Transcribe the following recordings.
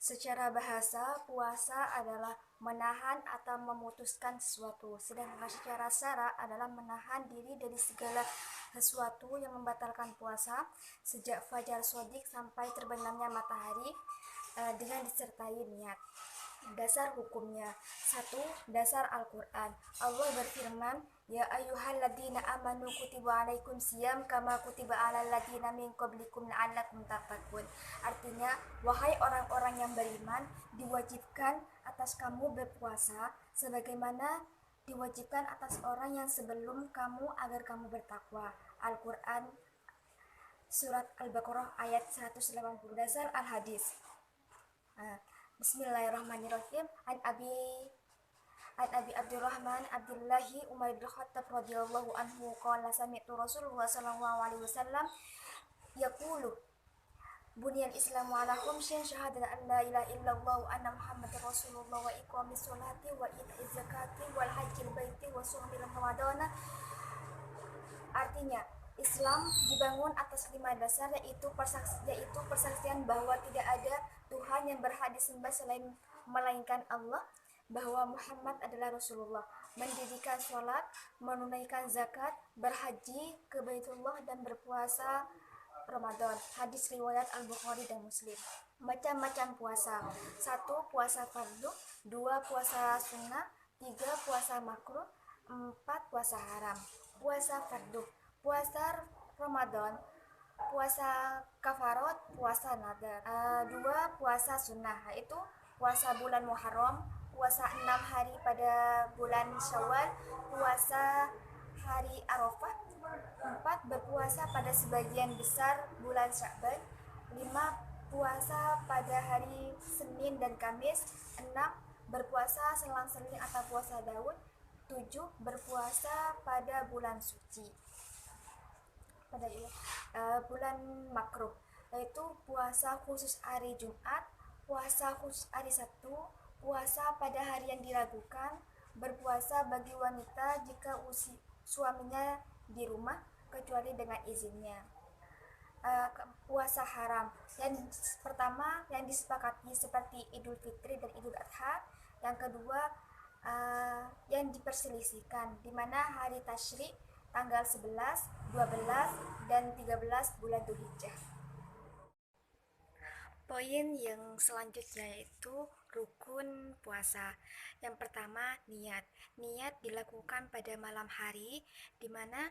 Secara bahasa, puasa adalah menahan atau memutuskan sesuatu, sedangkan secara syara adalah menahan diri dari segala sesuatu yang membatalkan puasa sejak fajar shodiq sampai terbenamnya matahari dengan disertai niat. Dasar hukumnya. 1. Dasar Al-Quran. Allah berfirman, Ya ayyuhalladzina amanu kutiba alaikum siyam kama kutiba alal ladzina min qablikum la'allakum tattaqun. Artinya, wahai orang-orang yang beriman, diwajibkan atas kamu berpuasa sebagaimana diwajibkan atas orang yang sebelum kamu agar kamu bertakwa. Al-Quran Surat Al-Baqarah ayat 180. Dasar Al-Hadis. Bismillahirrahmanirrahim. An Abi Abdurrahman Abdullahi Umar bin Khattab radhiyallahu anhu qala sami'tu Rasulullah sallallahu alaihi wasallam yaqulu Buniyal Islamu ala khamsin syahadatan an la ilaha illallah wa anna Muhammadar Rasulullah wa iqamis sholati wa ita'iz zakati wal hajjil baiti wa shaumil ramadana. Artinya, Islam dibangun atas 5 dasar, yaitu persaksian bahwa tidak ada Tuhan yang berhak disembah melainkan Allah, bahwa Muhammad adalah Rasulullah, mendirikan sholat, menunaikan zakat, berhaji ke Baitullah, dan berpuasa Ramadan. Hadis riwayat Al-Bukhari dan Muslim. Macam-macam puasa. 1. Puasa fardu. 2. Puasa sunnah. 3. Puasa makruh. 4. Puasa haram. Puasa fardu, puasa Ramadan, puasa kafarat, puasa nadar. 2. Puasa sunnah, yaitu puasa bulan Muharram, puasa 6 hari pada bulan Syawal, puasa hari Arafah. 4. Berpuasa pada sebagian besar bulan Sya'ban. 5. Puasa pada hari Senin dan Kamis. 6. Berpuasa selang-seling atau puasa Daud. 7. Berpuasa pada bulan suci, pada bulan makruh, yaitu puasa khusus hari Jumat, puasa khusus hari Sabtu, puasa pada hari yang diragukan, berpuasa bagi wanita jika suaminya di rumah kecuali dengan izinnya. Puasa haram yang pertama yang disepakati seperti Idul Fitri dan Idul Adha. Yang kedua yang diperselisihkan, di mana hari tasyrik tanggal 11, 12, dan 13 bulan Dzulhijjah. Poin yang selanjutnya yaitu rukun puasa. Yang pertama, niat. Niat dilakukan pada malam hari, di mana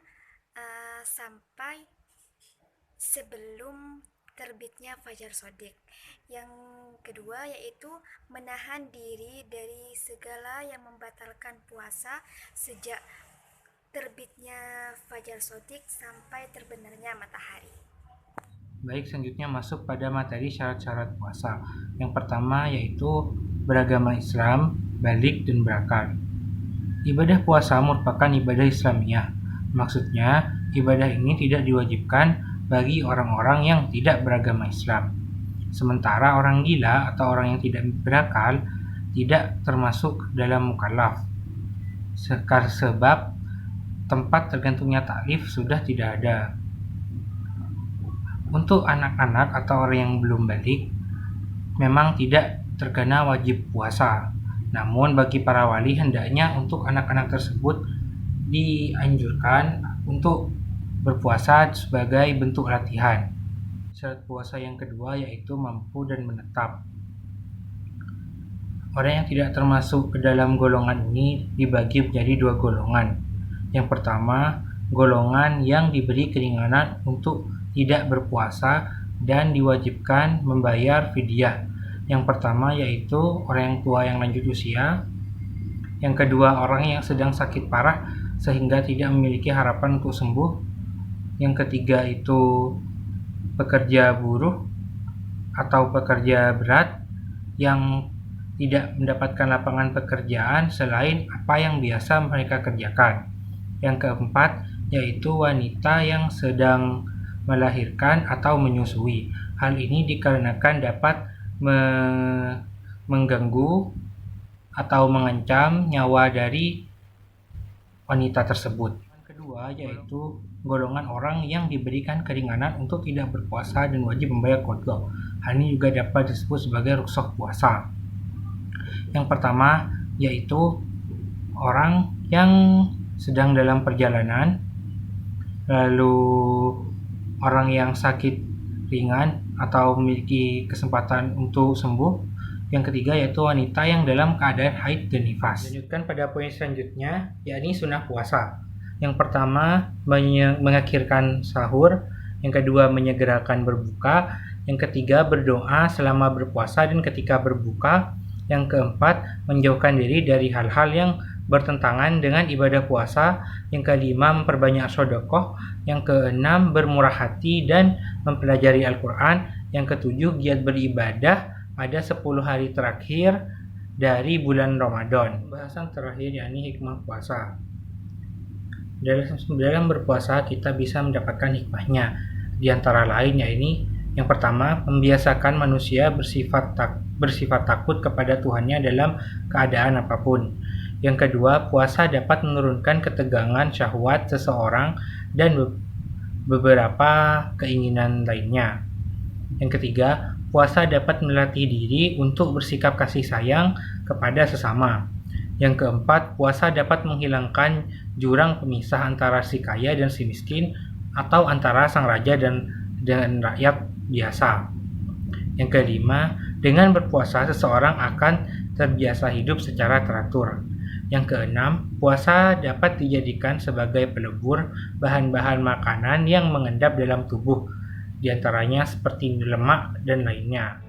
sampai sebelum terbitnya fajar shodiq. Yang kedua yaitu menahan diri dari segala yang membatalkan puasa sejak terbitnya fajar shodiq sampai terbenamnya matahari. Baik, selanjutnya masuk pada materi syarat-syarat puasa. Yang pertama yaitu beragama Islam, balik dan berakal. Ibadah puasa merupakan ibadah Islamiyah. Maksudnya, ibadah ini tidak diwajibkan bagi orang-orang yang tidak beragama Islam. Sementara orang gila atau orang yang tidak berakal tidak termasuk dalam mukallaf. Sebab tempat tergantungnya taklif sudah tidak ada. Untuk anak-anak atau orang yang belum balik, memang tidak terkena wajib puasa. Namun bagi para wali hendaknya untuk anak-anak tersebut dianjurkan untuk berpuasa sebagai bentuk latihan. Syarat puasa yang kedua yaitu mampu dan menetap. Orang yang tidak termasuk ke dalam golongan ini dibagi menjadi 2 golongan. Yang pertama, golongan yang diberi keringanan untuk tidak berpuasa dan diwajibkan membayar fidyah. Yang pertama yaitu orang yang tua yang lanjut usia. Yang kedua, orang yang sedang sakit parah sehingga tidak memiliki harapan untuk sembuh. Yang ketiga itu pekerja buruh atau pekerja berat yang tidak mendapatkan lapangan pekerjaan selain apa yang biasa mereka kerjakan. Yang keempat yaitu wanita yang sedang melahirkan atau menyusui. Hal ini dikarenakan dapat mengganggu atau mengancam nyawa dari wanita tersebut. Yang kedua, kedua yaitu golongan orang yang diberikan keringanan untuk tidak berpuasa dan wajib membayar qadha. Hal ini juga dapat disebut sebagai rukhsah puasa. Yang pertama yaitu orang yang sedang dalam perjalanan, lalu orang yang sakit ringan atau memiliki kesempatan untuk sembuh. Yang ketiga yaitu wanita yang dalam keadaan haid dan nifas. Lanjutkan pada poin selanjutnya, yakni sunnah puasa. Yang pertama mengakhirkan sahur, yang kedua menyegerakan berbuka, yang ketiga berdoa selama berpuasa dan ketika berbuka, yang keempat menjauhkan diri dari hal-hal yang bertentangan dengan ibadah puasa, yang kelima memperbanyak sedekah, yang keenam bermurah hati dan mempelajari Al-Quran, yang ketujuh giat beribadah pada 10 hari terakhir dari bulan Ramadan. Pembahasan terakhir yakni hikmah puasa. Dalam berpuasa kita bisa mendapatkan hikmahnya. Di antara lain yakni yang pertama, membiasakan manusia bersifat takut kepada Tuhannya dalam keadaan apapun. Yang kedua, puasa dapat menurunkan ketegangan syahwat seseorang dan beberapa keinginan lainnya. Yang ketiga, puasa dapat melatih diri untuk bersikap kasih sayang kepada sesama. Yang keempat, puasa dapat menghilangkan jurang pemisah antara si kaya dan si miskin atau antara sang raja dan rakyat biasa. Yang kelima, dengan berpuasa seseorang akan terbiasa hidup secara teratur. Yang keenam, puasa dapat dijadikan sebagai pelebur bahan-bahan makanan yang mengendap dalam tubuh, di antaranya seperti lemak dan lainnya.